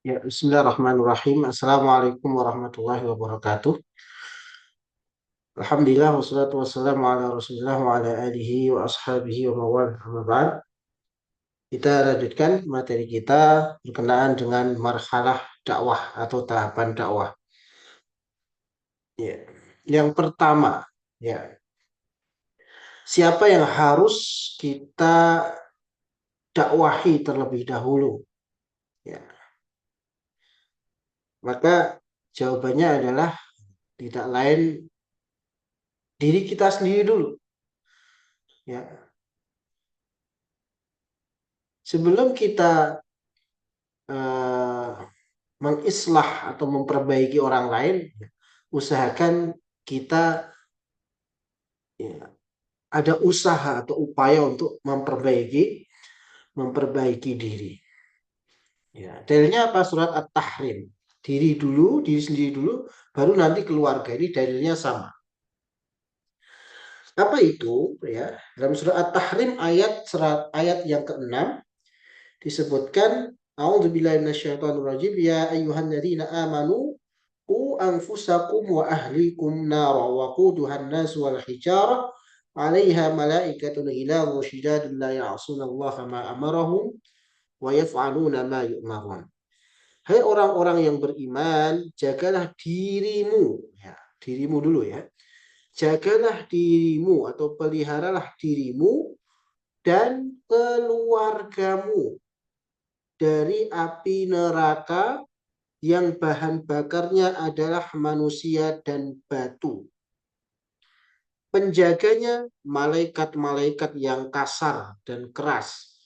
Ya, Bismillahirrahmanirrahim. Assalamualaikum warahmatullahi wabarakatuh. Alhamdulillah wassalatu wassalamu ala Rasulillah wa ala alihi wa ashabihi wa mawal. Amma ba'd. Kita lanjutkan materi kita berkenaan dengan marhalah dakwah atau tahapan dakwah. Ya. Yang pertama, ya, siapa yang harus kita dakwahi terlebih dahulu? Ya. Maka jawabannya adalah tidak lain diri kita sendiri dulu. Ya. Sebelum kita eh, mengislah atau memperbaiki orang lain, usahakan kita ya, ada usaha atau upaya untuk memperbaiki diri. Ya, dalilnya apa? Surat At-Tahrim. Diri dulu, diri sendiri dulu, baru nanti keluarga. Ini dalilnya sama. Apa itu? Ya, dalam surat At-Tahrim ayat yang ke-6 disebutkan A'udzubillahi minasyaitonirrajim ya ayyuhalladzina amanu anfusakum wa ahlikum nara wa quduhan nas wal hijarah 'alaiha malaikatun ghilazun shidadun la ya'suna Allah ma amarahum wa yaf'aluna ma yu'marun. Hai orang-orang yang beriman, jagalah dirimu, ya, dirimu dulu ya. Jagalah dirimu atau peliharalah dirimu dan keluargamu dari api neraka yang bahan bakarnya adalah manusia dan batu. Penjaganya malaikat-malaikat yang kasar dan keras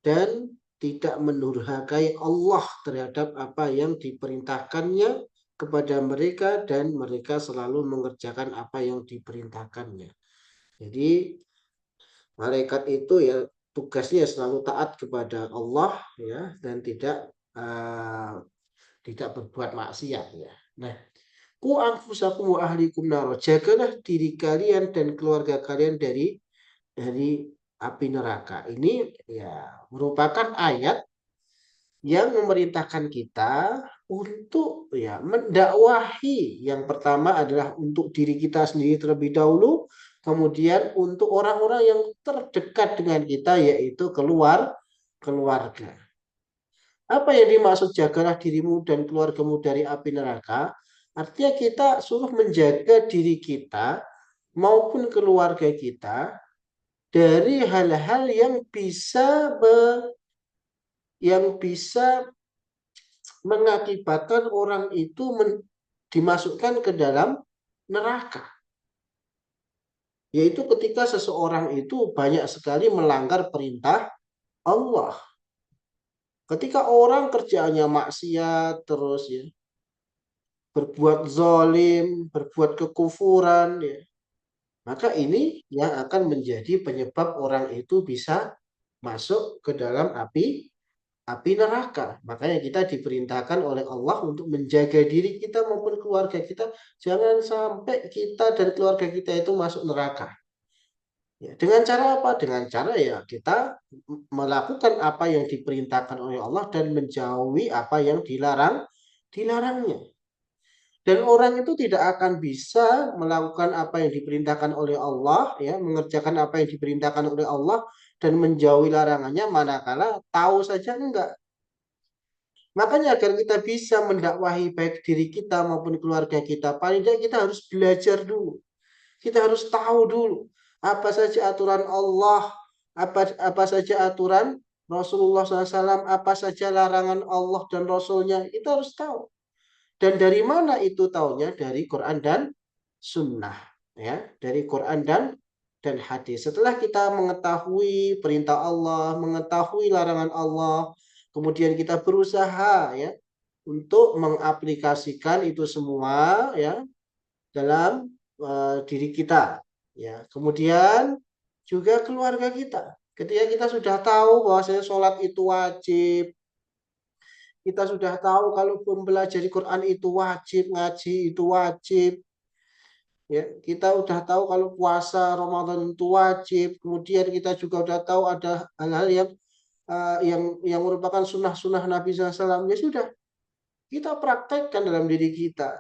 dan tidak mendurhakai Allah terhadap apa yang diperintahkannya kepada mereka dan mereka selalu mengerjakan apa yang diperintahkannya. Jadi malaikat itu ya tugasnya selalu taat kepada Allah ya dan tidak berbuat maksiat ya. Nah, ku anfusakum wa ahlikum naro. Jagalah diri kalian dan keluarga kalian dari api neraka. Ini ya merupakan ayat yang memerintahkan kita untuk ya mendakwahi. Yang pertama adalah untuk diri kita sendiri terlebih dahulu, kemudian untuk orang-orang yang terdekat dengan kita yaitu keluarga. Apa yang dimaksud jagalah dirimu dan keluargamu dari api neraka? Artinya kita suruh menjaga diri kita maupun keluarga kita dari hal-hal yang bisa mengakibatkan orang itu dimasukkan ke dalam neraka. Yaitu ketika seseorang itu banyak sekali melanggar perintah Allah. Ketika orang kerjaannya maksiat terus ya, berbuat zolim, berbuat kekufuran ya, maka ini yang akan menjadi penyebab orang itu bisa masuk ke dalam api neraka. Makanya kita diperintahkan oleh Allah untuk menjaga diri kita maupun keluarga kita. Jangan sampai kita dan keluarga kita itu masuk neraka. Ya, dengan cara apa? Dengan cara ya kita melakukan apa yang diperintahkan oleh Allah dan menjauhi apa yang dilarangnya. Dan orang itu tidak akan bisa melakukan apa yang diperintahkan oleh Allah, ya, mengerjakan apa yang diperintahkan oleh Allah dan menjauhi larangannya manakala tahu saja enggak. Makanya agar kita bisa mendakwahi baik diri kita maupun keluarga kita, paling tidak kita harus belajar dulu. Kita harus tahu dulu apa saja aturan Allah, apa saja aturan Rasulullah SAW, apa saja larangan Allah dan Rasulnya, itu harus tahu. Dan dari mana itu taunya? Dari Quran dan Sunnah, ya, dari Quran dan hadis. Setelah kita mengetahui perintah Allah, mengetahui larangan Allah, kemudian kita berusaha ya untuk mengaplikasikan itu semua ya dalam diri kita ya. Kemudian juga keluarga kita. Ketika kita sudah tahu bahwa sholat itu wajib, kita sudah tahu kalau mempelajari Quran itu wajib, ngaji itu wajib, ya. Kita udah tahu kalau puasa Ramadan itu wajib. Kemudian kita juga udah tahu ada hal-hal yang yang merupakan sunnah-sunnah Nabi SAW, ya sudah kita praktekkan dalam diri kita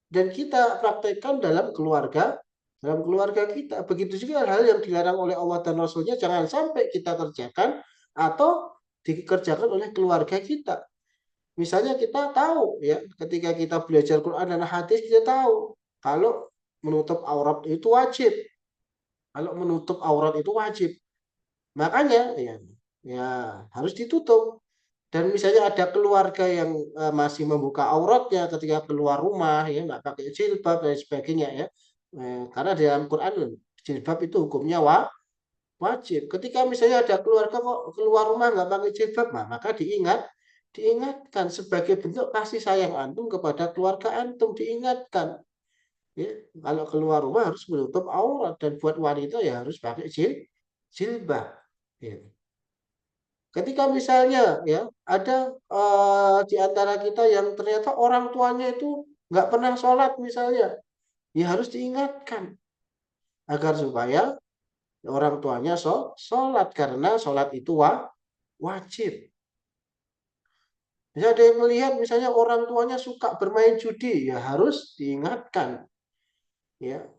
dan kita praktekkan dalam keluarga kita. Begitu juga hal yang dilarang oleh Allah dan Rasulnya jangan sampai kita kerjakan atau dikerjakan oleh keluarga kita. Misalnya kita tahu ya, ketika kita belajar Quran dan hadis kita tahu kalau menutup aurat itu wajib. Kalau menutup aurat itu wajib. Makanya ya harus ditutup. Dan misalnya ada keluarga yang masih membuka auratnya ketika keluar rumah ya nggak pakai jilbab dan sebagainya ya. Karena di dalam Quran jilbab itu hukumnya wajib. Ketika misalnya ada keluarga kok keluar rumah nggak pakai jilbab, maka diingatkan sebagai bentuk kasih sayang antum kepada keluarga antum, diingatkan ya kalau keluar rumah harus menutup aurat dan buat wanita ya harus pakai jilbab. Ya. Ketika misalnya ya ada di antara kita yang ternyata orang tuanya itu nggak pernah sholat misalnya, ya harus diingatkan agar supaya orang tuanya sholat karena sholat itu wajib. Misalnya ada yang melihat misalnya orang tuanya suka bermain judi, ya harus diingatkan, ya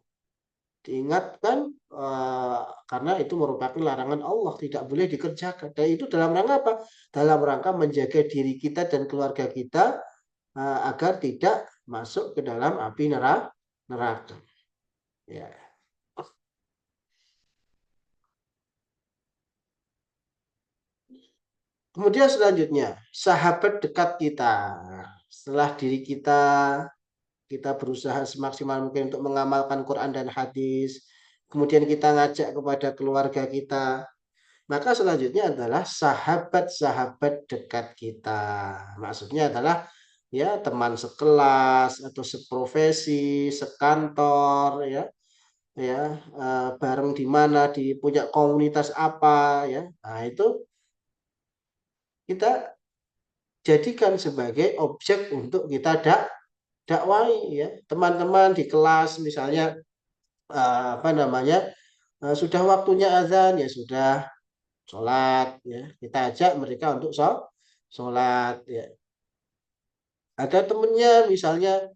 diingatkan karena itu merupakan larangan Allah, tidak boleh dikerjakan. Dan itu dalam rangka apa? Dalam rangka menjaga diri kita dan keluarga kita agar tidak masuk ke dalam api neraka. Ya. Kemudian selanjutnya, sahabat dekat kita. Setelah diri kita berusaha semaksimal mungkin untuk mengamalkan Quran dan hadis, kemudian kita ngajak kepada keluarga kita, maka selanjutnya adalah sahabat-sahabat dekat kita. Maksudnya adalah ya teman sekelas atau seprofesi, sekantor, ya bareng di mana di punya komunitas apa, ya. Nah, itu kita jadikan sebagai objek untuk kita dakwai ya. Teman-teman di kelas misalnya apa namanya sudah waktunya azan ya sudah sholat ya kita ajak mereka untuk sholat ya. Ada temennya misalnya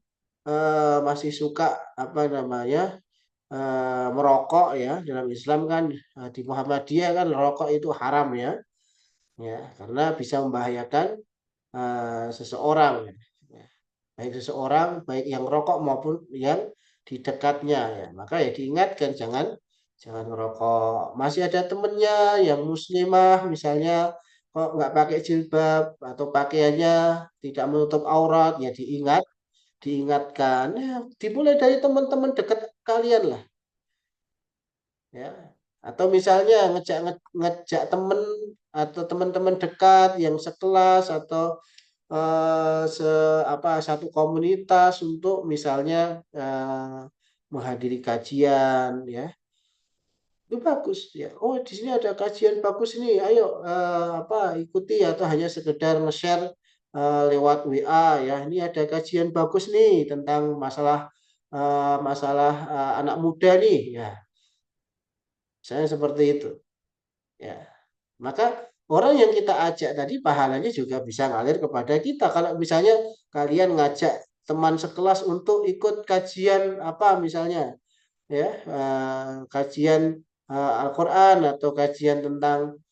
masih suka apa namanya merokok ya, dalam Islam kan di Muhammadiyah kan merokok itu haram ya karena bisa membahayakan seseorang ya. Baik seseorang baik yang rokok maupun yang di dekatnya ya, maka ya diingatkan jangan merokok. Masih ada temennya yang muslimah misalnya kok nggak pakai jilbab atau pakaiannya tidak menutup aurat, ya diingatkan ya, dimulai dari teman-teman dekat kalian lah ya. Atau misalnya ngejak temen atau teman-teman dekat yang sekelas atau se apa satu komunitas untuk misalnya menghadiri kajian ya. Itu bagus ya. Oh, di sini ada kajian bagus nih. Ayo apa ikuti atau hanya sekedar nge-share lewat WA ya. Ini ada kajian bagus nih tentang masalah anak muda nih ya. Saya seperti itu ya. Maka orang yang kita ajak tadi pahalanya juga bisa ngalir kepada kita. Kalau misalnya kalian ngajak teman sekelas untuk ikut kajian apa misalnya ya kajian Al-Quran atau kajian tentang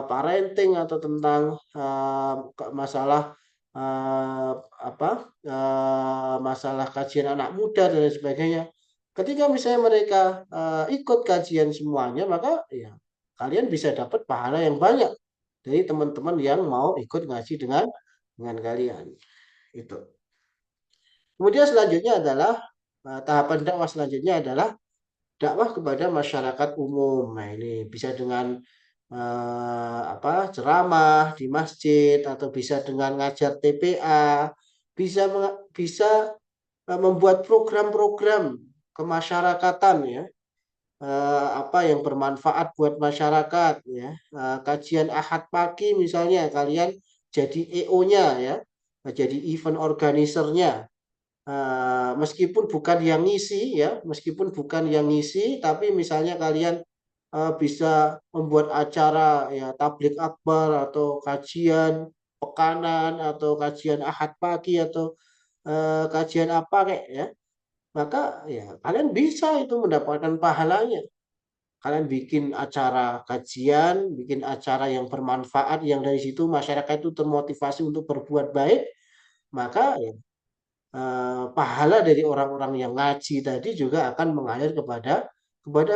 parenting atau tentang masalah eh, apa masalah kajian anak muda dan lain sebagainya. Ketika misalnya mereka ikut kajian semuanya, maka ya kalian bisa dapat pahala yang banyak dari teman-teman yang mau ikut ngaji dengan kalian. Itu. Kemudian selanjutnya adalah tahapan dakwah selanjutnya adalah dakwah kepada masyarakat umum. Nah, ini bisa dengan apa ceramah di masjid atau bisa dengan ngajar TPA, bisa membuat program-program kemasyarakatan ya. Apa yang bermanfaat buat masyarakat ya. Kajian Ahad pagi misalnya kalian jadi EO-nya ya. Jadi event organizer-nya. Meskipun bukan yang ngisi ya, meskipun bukan yang ngisi, tapi misalnya kalian bisa membuat acara ya tablik akbar atau kajian pekanan atau kajian ahad pagi atau kajian apa kayak ya, maka ya kalian bisa itu mendapatkan pahalanya. Kalian bikin acara kajian, bikin acara yang bermanfaat, yang dari situ masyarakat itu termotivasi untuk berbuat baik, maka ya, pahala dari orang-orang yang ngaji tadi juga akan mengalir kepada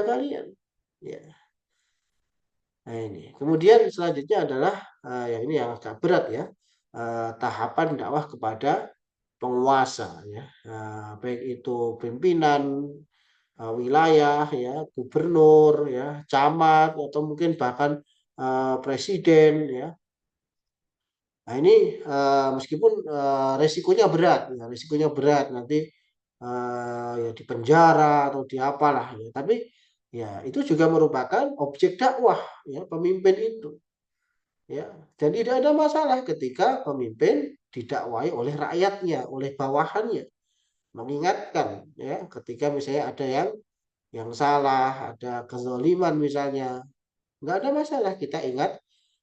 kalian. Ya. Nah ini. Kemudian selanjutnya adalah yang ini yang agak berat ya, tahapan dakwah kepada penguasa ya. Baik itu pimpinan wilayah ya, gubernur ya, camat atau mungkin bahkan presiden ya. Nah ini meskipun resikonya berat, ya, resikonya berat nanti ya di penjara atau di apalah ya. Tapi ya itu juga merupakan objek dakwah ya pemimpin itu ya. Dan tidak ada masalah ketika pemimpin didakwahi oleh rakyatnya, oleh bawahannya, mengingatkan ya ketika misalnya ada yang salah, ada kezaliman misalnya, nggak ada masalah kita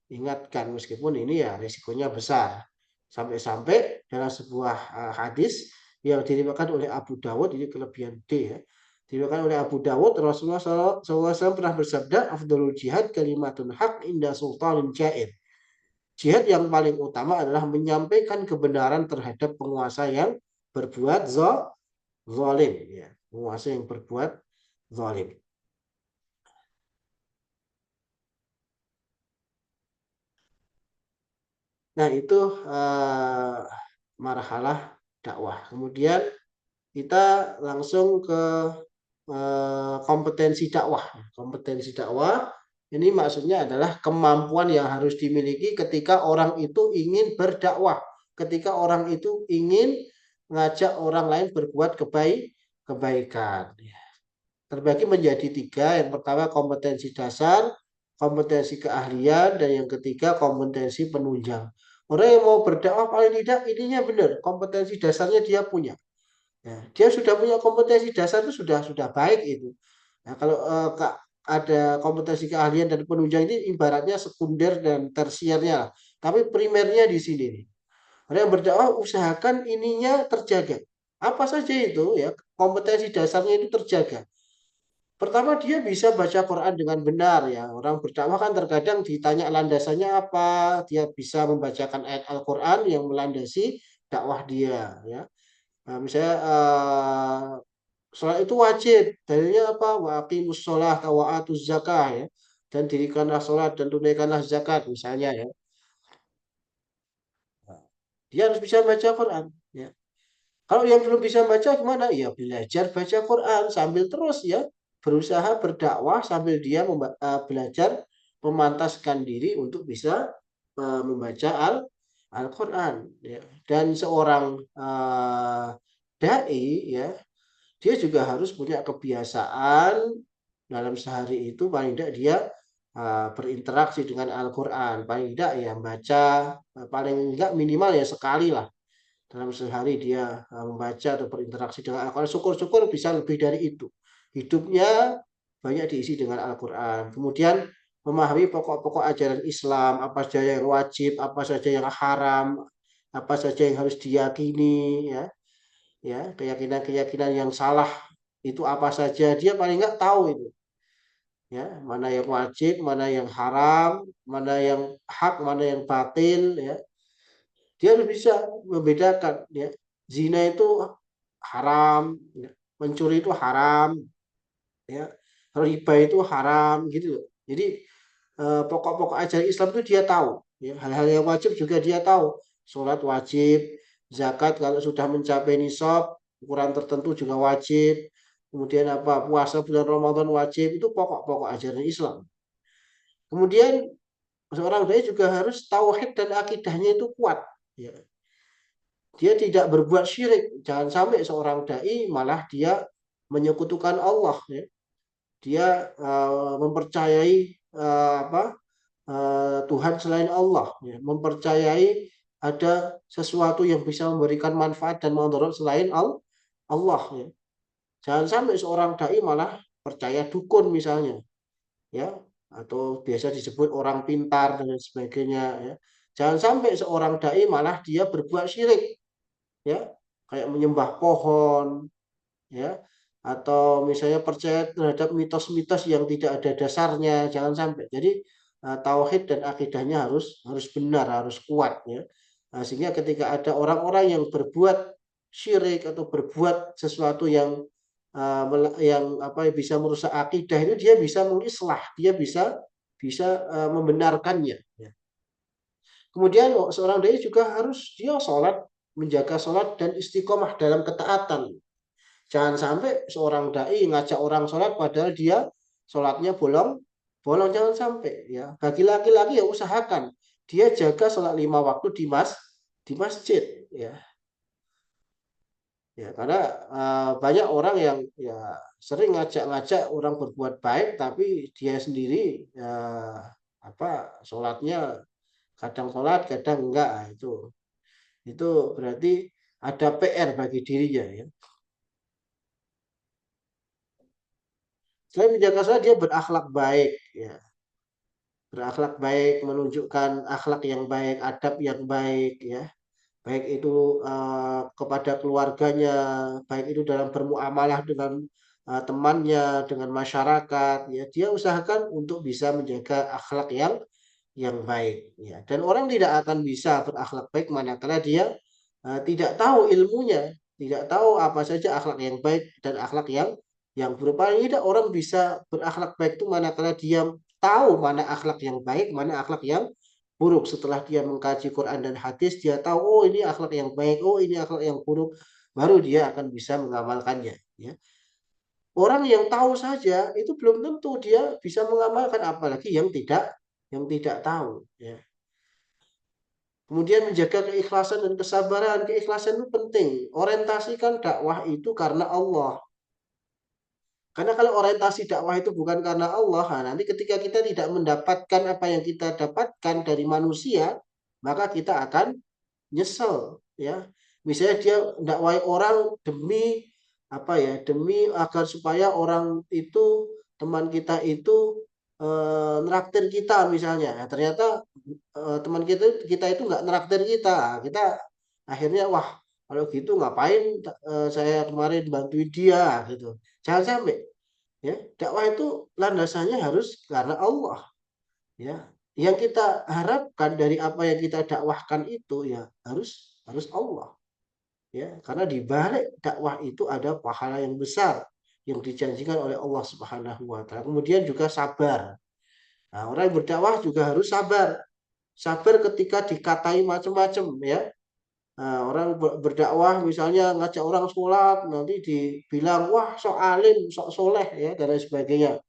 ingatkan meskipun ini ya risikonya besar. Sampai-sampai dalam sebuah hadis yang diriwayatkan oleh Abu Dawud, ini kelebihan D ya. Diriwayatkan oleh Abu Dawud, Rasulullah SAW pernah bersabda, "Afdalul jihad kalimatun haq inda sultanin jair." Jihad yang paling utama adalah menyampaikan kebenaran terhadap penguasa yang berbuat zalim ya. Penguasa yang berbuat zalim. Nah, itu eh, marhalah dakwah. Kemudian kita langsung ke kompetensi dakwah. Kompetensi dakwah ini maksudnya adalah kemampuan yang harus dimiliki ketika orang itu ingin berdakwah, ketika orang itu ingin mengajak orang lain berbuat kebaikan. Terbagi menjadi tiga. Yang pertama kompetensi dasar, kompetensi keahlian, dan yang ketiga kompetensi penunjang. Orang yang mau berdakwah paling tidak ininya benar, kompetensi dasarnya dia punya. Ya, dia sudah punya kompetensi dasar itu sudah baik itu. Nah, kalau ada kompetensi keahlian dan penunjang ini ibaratnya sekunder dan tersiernya lah. Tapi primernya di sini nih. Orang yang berdakwah usahakan ininya terjaga. Apa saja itu ya, kompetensi dasarnya itu terjaga. Pertama dia bisa baca Quran dengan benar ya. Orang berdakwah kan terkadang ditanya landasannya apa, dia bisa membacakan ayat Al-Quran yang melandasi dakwah dia ya. Nah, misalnya sholat itu wajib. Dalilnya apa? Wa aqimus sholah wa atuz zakah ya. Dan dirikanlah sholat dan tunaikanlah zakat misalnya ya. Dia harus bisa baca Quran ya. Kalau yang belum bisa baca gimana? Ya belajar baca Quran sambil terus ya berusaha berdakwah sambil dia belajar memantaskan diri untuk bisa membaca Al-Quran ya. Dan seorang dai ya dia juga harus punya kebiasaan dalam sehari itu paling tidak dia berinteraksi dengan Al-Quran paling tidak ya baca paling tidak minimal ya sekali lah dalam sehari dia membaca atau berinteraksi dengan Al-Quran. Syukur-syukur bisa lebih dari itu. Hidupnya banyak diisi dengan Al-Quran. Kemudian memahami pokok-pokok ajaran Islam, apa saja yang wajib, apa saja yang haram, apa saja yang harus diyakini, ya keyakinan-keyakinan yang salah itu apa saja dia paling nggak tahu itu ya mana yang wajib mana yang haram mana yang hak mana yang batil ya dia harus bisa membedakan ya zina itu haram ya. Mencuri itu haram ya riba itu haram gitu loh. Jadi pokok-pokok ajaran Islam itu dia tahu ya hal-hal yang wajib juga dia tahu sholat wajib zakat kalau sudah mencapai nisab ukuran tertentu juga wajib kemudian apa puasa bulan Ramadan wajib itu pokok-pokok ajaran Islam kemudian seorang dai juga harus tauhid dan akidahnya itu kuat ya dia tidak berbuat syirik jangan sampai seorang dai malah dia menyekutukan Allah ya dia mempercayai apa Tuhan selain Allah ya mempercayai ada sesuatu yang bisa memberikan manfaat dan mudarat selain Allah ya jangan sampai seorang dai malah percaya dukun misalnya ya, atau biasa disebut orang pintar dan lain sebagainya, ya. Jangan sampai seorang dai malah dia berbuat syirik, ya, kayak menyembah pohon, ya, atau misalnya percaya terhadap mitos-mitos yang tidak ada dasarnya, jangan sampai. Jadi tauhid dan akidahnya harus harus benar, harus kuat, ya. Nah, sehingga ketika ada orang-orang yang berbuat syirik atau berbuat sesuatu yang yang apa bisa merusak akidah, itu dia bisa mengislah, dia bisa bisa membenarkannya, ya. Kemudian seorang dai juga harus dia sholat, menjaga sholat dan istiqomah dalam ketaatan. Jangan sampai seorang dai ngajak orang sholat padahal dia sholatnya bolong, bolong, jangan sampai, ya. Bagi laki-laki ya usahakan dia jaga sholat 5 waktu di masjid, ya, ya, karena banyak orang yang ya sering ngajak-ngajak orang berbuat baik tapi dia sendiri apa sholatnya kadang sholat kadang enggak. Nah, itu berarti ada PR bagi dirinya, ya. Selain menjaga sholat dia berakhlak baik, ya, berakhlak baik, menunjukkan akhlak yang baik, adab yang baik, ya, baik itu kepada keluarganya, baik itu dalam bermuamalah dengan temannya, dengan masyarakat, ya, dia usahakan untuk bisa menjaga akhlak yang baik, ya. Dan orang tidak akan bisa berakhlak baik manakala dia tidak tahu ilmunya, tidak tahu apa saja akhlak yang baik dan akhlak yang buruk. Paling tidak orang bisa berakhlak baik itu manakala dia tahu mana akhlak yang baik, mana akhlak yang buruk. Setelah dia mengkaji Quran dan hadis, dia tahu, oh ini akhlak yang baik, oh ini akhlak yang buruk, baru dia akan bisa mengamalkannya, ya. Orang yang tahu saja itu belum tentu dia bisa mengamalkan, apalagi yang tidak tahu, ya. Kemudian menjaga keikhlasan dan kesabaran. Keikhlasan itu penting. Orientasikan dakwah itu karena Allah. Karena kalau orientasi dakwah itu bukan karena Allah, nah nanti ketika kita tidak mendapatkan apa yang kita dapatkan dari manusia, maka kita akan nyesel, ya. Misalnya dia dakwai orang demi apa ya, demi agar supaya orang itu, teman kita itu neraktir kita misalnya. Nah, ternyata teman kita kita itu nggak neraktir kita akhirnya wah, kalau gitu ngapain saya kemarin bantuin dia, gitu. Jangan sampai, ya. Dakwah itu landasannya harus karena Allah, ya. Yang kita harapkan dari apa yang kita dakwahkan itu ya harus harus Allah, ya, karena di balik dakwah itu ada pahala yang besar yang dijanjikan oleh Allah Subhanahu wa taala. Kemudian juga sabar. Nah, orang yang berdakwah juga harus sabar. Sabar ketika dikatai macam-macam, ya. Nah, orang berdakwah misalnya ngajak orang sholat nanti dibilang wah sok alim, sok soleh, ya, dan lain sebagainya.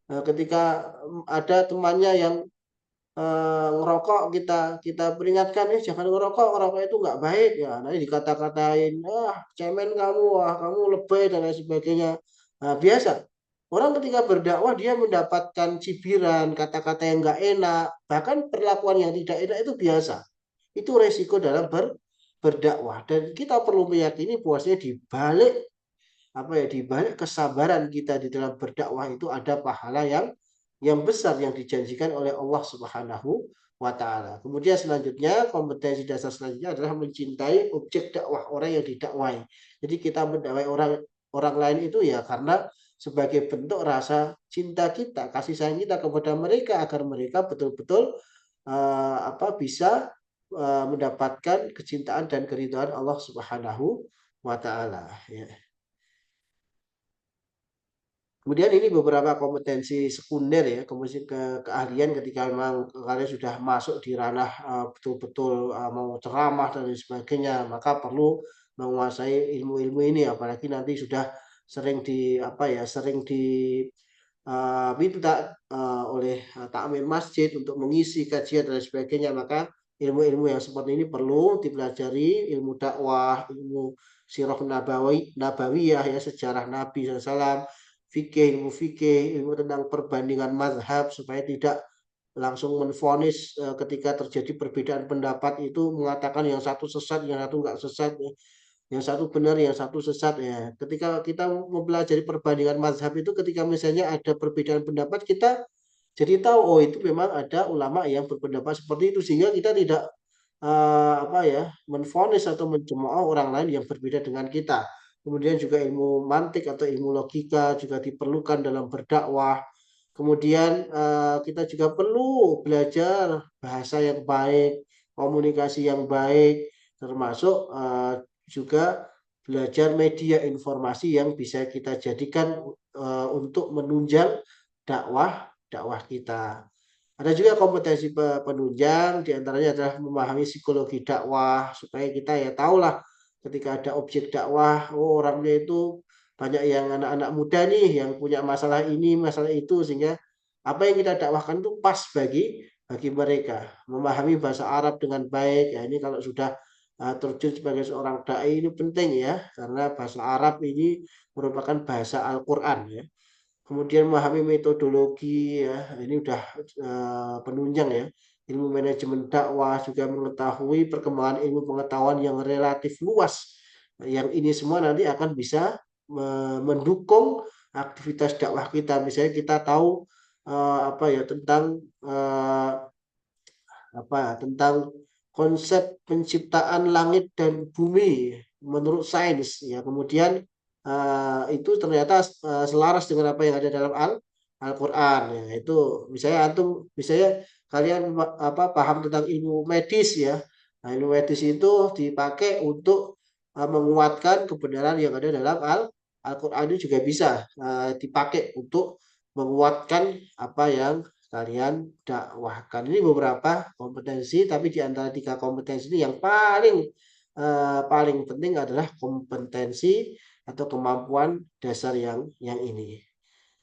Nah, ketika ada temannya yang ngerokok, kita kita peringatkan, jangan ngerokok, ngerokok itu nggak baik, ya, nanti dikata-katain, ah cemen kamu, wah kamu lebay dan lain sebagainya. Nah, biasa orang ketika berdakwah dia mendapatkan cibiran, kata-kata yang nggak enak, bahkan perlakuan yang tidak enak itu biasa. Itu resiko dalam berdakwah, dan kita perlu meyakini bahwasanya di balik apa ya, di balik kesabaran kita di dalam berdakwah itu ada pahala yang besar yang dijanjikan oleh Allah Subhanahu wa taala. Kemudian selanjutnya, kompetensi dasar selanjutnya adalah mencintai objek dakwah, orang yang didakwai. Jadi kita mendakwai orang orang lain itu ya karena sebagai bentuk rasa cinta kita, kasih sayang kita kepada mereka agar mereka betul-betul bisa mendapatkan kecintaan dan keridhaan Allah Subhanahu wa taala, ya. Kemudian ini beberapa kompetensi sekunder, ya, kompetensi keahlian ketika memang kalian sudah masuk di ranah betul-betul mau ceramah dan lain sebagainya, maka perlu menguasai ilmu-ilmu ini, apalagi nanti sudah sering minta oleh takmir masjid untuk mengisi kajian dan lain sebagainya, maka ilmu-ilmu yang seperti ini perlu dipelajari, ilmu dakwah, ilmu sirah nabawiyah, ya, sejarah Nabi SAW, fikih, ilmu tentang perbandingan mazhab supaya tidak langsung menvonis ketika terjadi perbedaan pendapat itu mengatakan yang satu sesat, yang satu enggak sesat, ya. Yang satu benar, yang satu sesat, ya. Ketika kita mempelajari perbandingan mazhab itu, ketika misalnya ada perbedaan pendapat, kita Jadi tahu oh itu memang ada ulama yang berpendapat seperti itu sehingga kita tidak apa ya menvonis atau mencemooh orang lain yang berbeda dengan kita. Kemudian juga ilmu mantik atau ilmu logika juga diperlukan dalam berdakwah. Kemudian kita juga perlu belajar bahasa yang baik, komunikasi yang baik, termasuk juga belajar media informasi yang bisa kita jadikan untuk menunjang dakwah kita. Ada juga kompetensi penunjang, diantaranya adalah memahami psikologi dakwah, supaya kita ya tahulah ketika ada objek dakwah, oh orangnya itu banyak yang anak-anak muda nih, yang punya masalah ini, masalah itu, sehingga apa yang kita dakwahkan itu pas bagi mereka. Memahami bahasa Arab dengan baik, ya ini kalau sudah terjun sebagai seorang dai ini penting ya, karena bahasa Arab ini merupakan bahasa Al-Quran ya. Kemudian memahami metodologi ya, ini udah penunjang ya. Ilmu manajemen dakwah juga mengetahui perkembangan ilmu pengetahuan yang relatif luas. Yang ini semua nanti akan bisa mendukung aktivitas dakwah kita. Misalnya kita tahu apa ya tentang tentang konsep penciptaan langit dan bumi menurut sains ya. Kemudian itu ternyata selaras dengan apa yang ada dalam Al-Qur'an ya. Itu misalnya antum misalnya kalian paham tentang ilmu medis ya. Nah, ilmu medis itu dipakai untuk menguatkan kebenaran yang ada dalam Al-Qur'an, itu juga bisa dipakai untuk menguatkan apa yang kalian dakwahkan. Ini beberapa kompetensi, tapi di antara tiga kompetensi ini yang paling penting adalah kompetensi atau kemampuan dasar yang ini.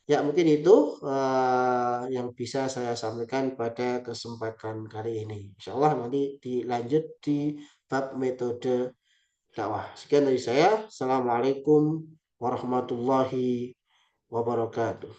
Ya, mungkin itu yang bisa saya sampaikan pada kesempatan kali ini. Insya Allah nanti dilanjut di bab metode dakwah. Sekian dari saya. Assalamualaikum warahmatullahi wabarakatuh.